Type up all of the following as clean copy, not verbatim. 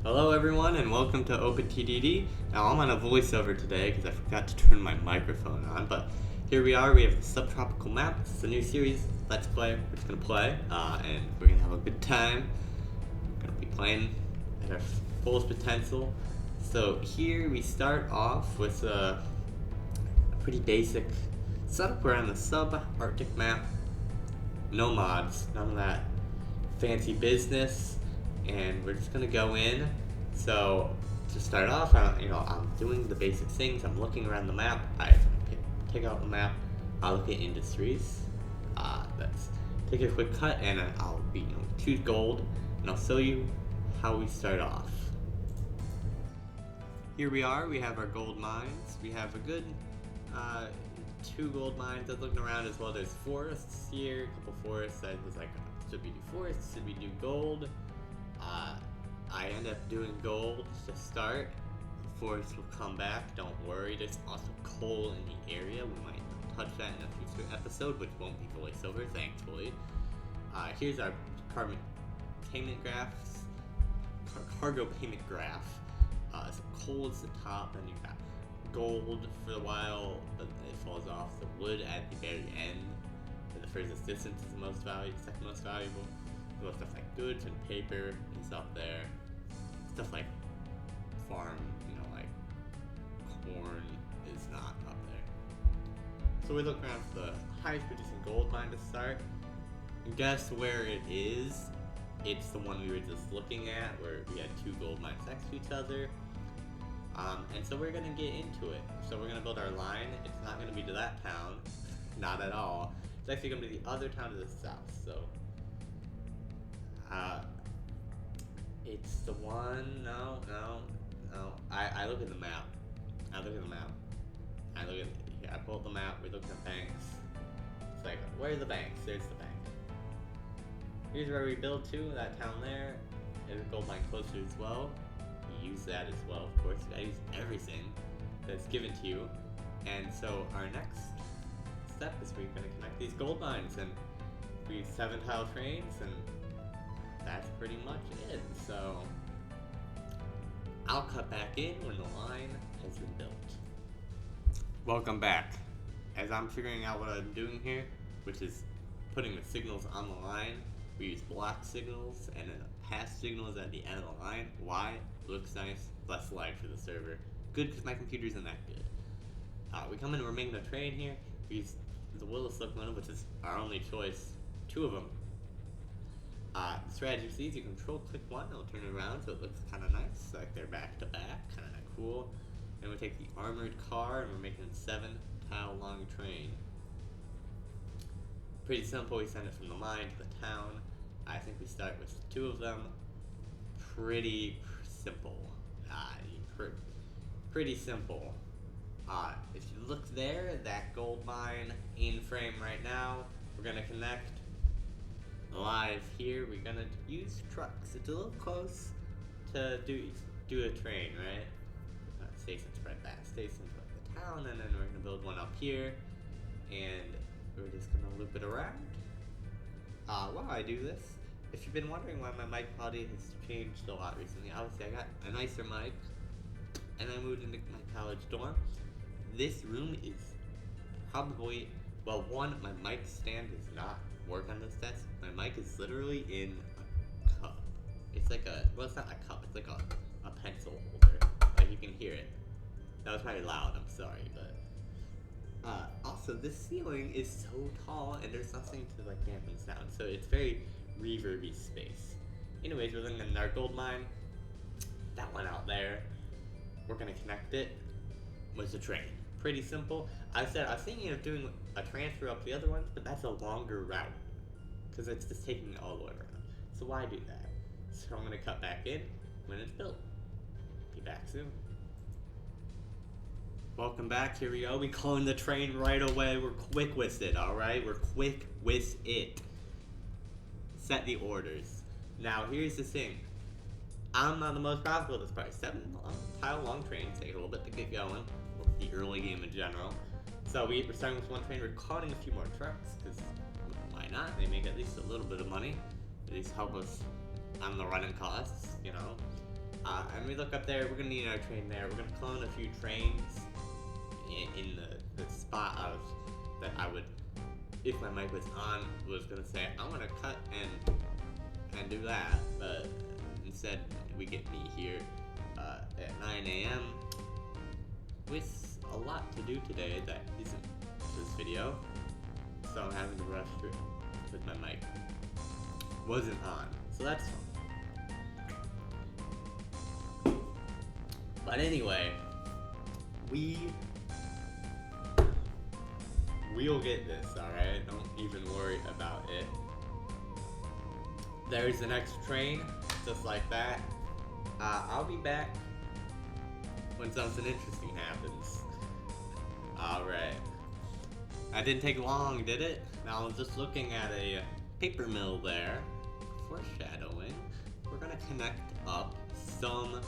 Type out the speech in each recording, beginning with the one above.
Hello everyone and welcome to OpenTTD. Now I'm on a voiceover today because I forgot to turn my microphone on, but here we are, we have the subtropical map. It's a new series, Let's Play, we're just going to play, and we're going to have a good time. We're going to be playing at our fullest potential. So here we start off with a pretty basic setup. We're on the subarctic map, no mods, none of that fancy business. And we're just gonna go in. So to start off, I'm doing the basic things. I'm looking around the map. I take out the map. I'll look at industries. Let's take a quick cut, and I'll choose gold, and I'll show you how we start off. Here we are. We have our gold mines. We have a good 2 gold mines. I was looking around as well. There's forests here. A couple forests. I was like, should we do forests? Should we do gold? I end up doing gold to start. The forest will come back, don't worry. There's also coal in the area. We might touch that in a future episode, which won't be voiceover, thankfully. Here's our cargo payment graphs. Cargo payment graph. So coal is the top, then you've got gold for a while, but it falls off. The wood at the very end, and the furthest distance is the most valuable, second most valuable. Stuff like goods and paper is up there. Stuff like farm, like corn is not up there. So we look around for the highest producing gold mine to start. And guess where it is? It's the one we were just looking at, where we had 2 gold mines next to each other. And so we're gonna get into it. So we're gonna build our line. It's not gonna be to that town, not at all. It's actually gonna be the other town to the south. So. It's the one, no. I look at the map. I pull up the map, we look at banks. It's like, where are the banks? There's the bank. Here's where we build to, that town there. There's a gold mine closer as well. You use that as well, of course. You gotta use everything that's given to you. And so our next step is we're gonna connect these gold mines, and we use 7 tile trains, and that's pretty much it. So I'll cut back in when the line has been built. Welcome back. As I'm figuring out what I'm doing here, which is putting the signals on the line, we use block signals and then pass signals at the end of the line. Why? Looks nice, less lag for the server. Good because my computer isn't that good. We come in, we're making a train here. We use the Willis locomotive, which is our only choice. 2 of them. The strategy is easy. You control click 1, it'll turn it around so it looks kind of nice, like they're back to back, kind of cool. Then we take the armored car and we're making a 7 tile long train. Pretty simple. We send it from the mine to the town. I think we start with 2 of them. Pretty simple. Pretty simple. If you look there, that gold mine in frame right now, we're gonna connect. Live here, we're gonna use trucks. It's a little close to do a train, right? Stations right back. Stations right the town, and then we're gonna build one up here, and we're just gonna loop it around. While I do this, if you've been wondering why my mic quality has changed a lot recently, obviously I got a nicer mic, and I moved into my college dorm. This room is probably, well, one, my mic stand does not work on this desk. My mic is literally in a cup. It's like it's not a cup, it's like a pencil holder. Like, you can hear it. That was probably loud, I'm sorry, but also this ceiling is so tall and there's nothing to like dampen sound, so it's very reverby space. Anyways, we're looking at our gold mine. That one out there, we're gonna connect it with the train. Pretty simple. I was thinking of doing a transfer up the other ones, but that's a longer route because it's just taking it all the way around. So why do that? So I'm gonna cut back in when it's built. Be back soon. Welcome back. Here we go. We clone the train right away. We're quick with it. All right, we're quick with it. Set the orders. Now here's the thing. I'm not the most profitable at this price. 7 tile long trains take a little bit to get going. The early game in general. So we're starting with 1 train. We're calling a few more trucks because why not? They make at least a little bit of money. At least help us on the running costs, And we look up there, we're gonna need our train there. We're gonna clone a few trains in the spot that I would, if my mic was on, was gonna say, I wanna cut and do that. But instead, we get me here at 9 a.m. with a lot to do today that isn't this video. So I'm having to rush through it because my mic wasn't on. So that's fun. But anyway, we'll get this, alright? Don't even worry about it. There's the next train, just like that. I'll be back when something interesting happens. Alright. That didn't take long, did it? Now I was just looking at a paper mill there. Foreshadowing. We're gonna connect up some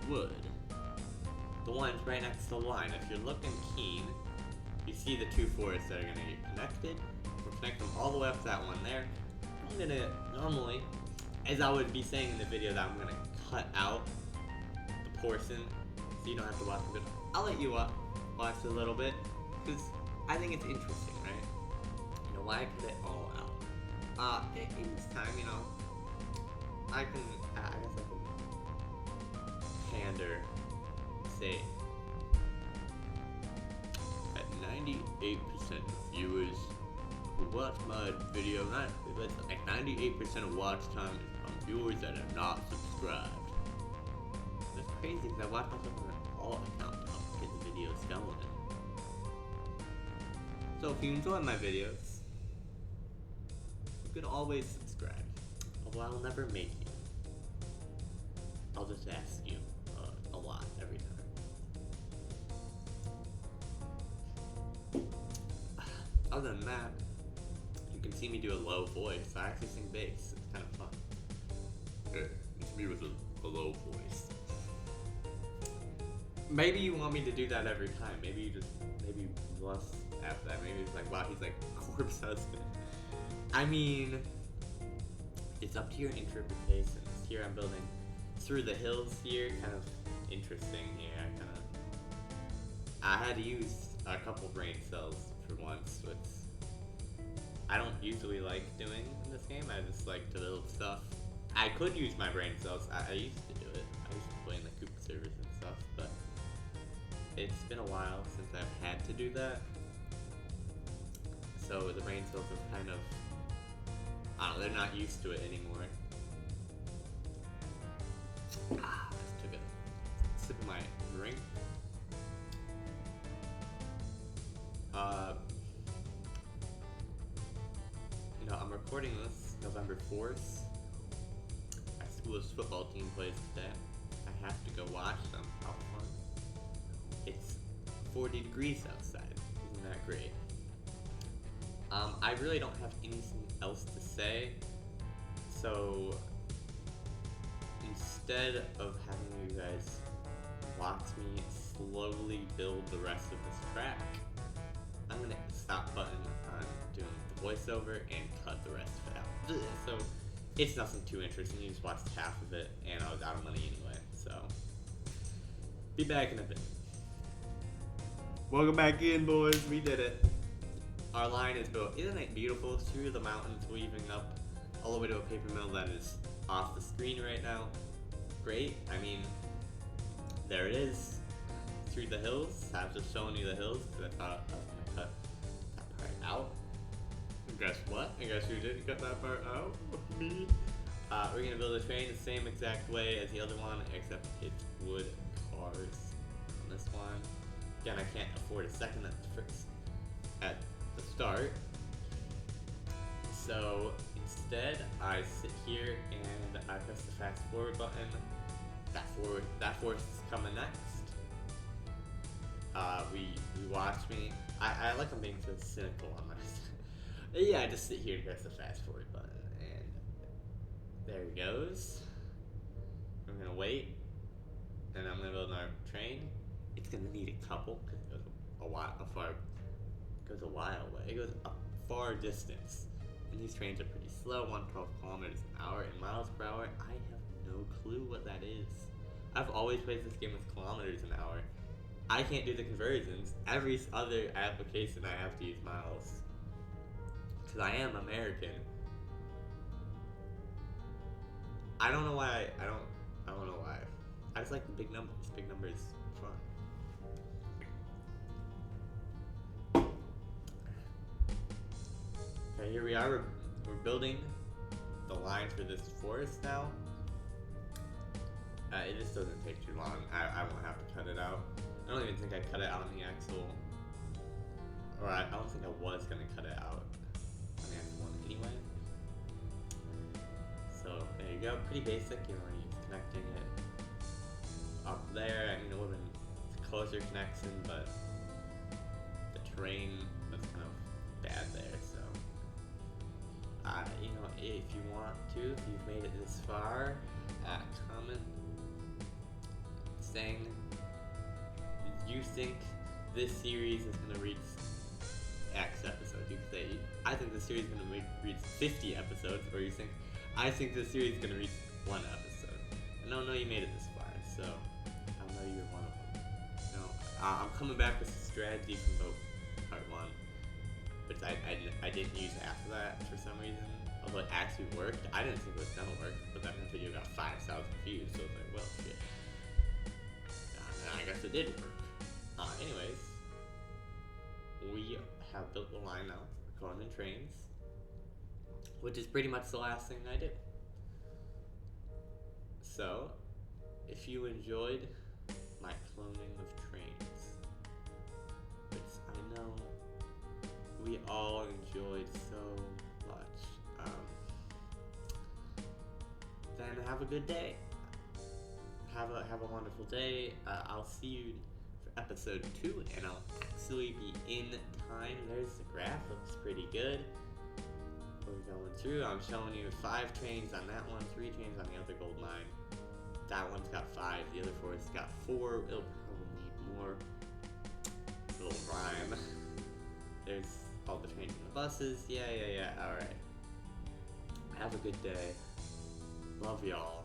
wood. The ones right next to the line. If you're looking keen, you see the two forests that are gonna get connected. We'll connect them all the way up to that one there. I'm gonna normally, as I would be saying in the video, that I'm gonna cut out the portion so you don't have to watch it. I'll let you watch a little bit because I think it's interesting, right? You know, why cut it all out? In this time, you know, I guess I can pander and say at 98% of viewers who watch my video, but like 98% of watch time is from viewers that are not subscribed. That's crazy because I watch myself on an alt account to help get the videos going. So if you enjoy my videos, you can always subscribe. Although I'll never make you. I'll just ask you a lot every time. Other than that, you can see me do a low voice. I actually sing bass. It's kind of fun. It's me with a low voice. Maybe you want me to do that every time. Maybe less after that. Maybe it's like, wow, he's like corpse husband. I mean, it's up to your interpretations. Here I'm building through the hills here, kind of interesting here. I had to use a couple brain cells for once, which I don't usually like doing in this game. I just like to build stuff. I could use my brain cells. I used to do it. I used to play in the Coop servers and stuff, but it's been a while since I've had to do that. So the brain cells are kind of, I don't know, they're not used to it anymore. Just took a sip of my drink. You know, I'm recording this November 4th. My school's football team plays today. I have to go watch them. How fun. It's 40 degrees outside. Isn't that great? I really don't have anything else to say, so instead of having you guys watch me slowly build the rest of this track, I'm gonna hit the stop button on doing the voiceover and cut the rest of it out. So it's nothing too interesting, you just watched half of it and I was out of money anyway, so be back in a bit. Welcome back in, boys, we did it. Our line is built. Isn't it beautiful? Through the mountains, weaving up all the way to a paper mill that is off the screen right now. Great. I mean, there it is. Through the hills. I've just shown you the hills because I thought I was going to cut that part out. And guess what? I guess who didn't cut that part out? Me. We're going to build a train the same exact way as the other one, except it's wood cars on this one. Again, I can't afford a second at the start. So instead, I sit here and I press the fast forward button. That force is coming next. We watch me. I like I'm being so cynical on this. Yeah, I just sit here and press the fast forward button, and there it goes. I'm gonna wait, and I'm gonna build our train. It's gonna need a couple because it goes a while away. It goes a far distance, and these trains are pretty slow. 112 kilometers an hour in miles per hour. I have no clue what that is. I've always played this game with kilometers an hour. I can't do the conversions. Every other application I have to use miles. Because I am American. I don't know why. I don't know why. I just like the big numbers. Big numbers are fun. Okay, here we are. We're building the lines for this forest now. It just doesn't take too long. I won't have to cut it out. I don't even think I cut it out on the actual. Or I don't think I was gonna cut it out on the actual one anyway. So there you go. Pretty basic. You know, you're connecting it up there. I mean, it would have been closer connection, but the terrain was kind of bad there. So, you know, if you want to, if you've made it this far, comment saying you think this series is going to reach X episodes. You can say, I think this series is going to reach 50 episodes, or you think, I think this series is going to reach 1 episode. And I know you made it this far, so I know you're one of them. You know, I'm coming back with a strategy from part 1, which I didn't use after that for some reason. Although it actually worked. I didn't think it was going to work, but that video got 5,000 views, so I was like, well, shit. I guess it did work. Anyways, we have built the line now. We're going in trains, which is pretty much the last thing I did. So, if you enjoyed my cloning of trains, which I know we all enjoyed so much, then have a good day. Have a wonderful day. I'll see you for episode 2, and I'll actually be in time. There's the graph, looks pretty good. We're going through. I'm showing you 5 trains on that one, 3 trains on the other gold mine. That one's got 5, the other 4's got 4. It'll probably need more. Little rhyme. There's all the trains and the buses. Yeah. Alright. Have a good day. Love y'all.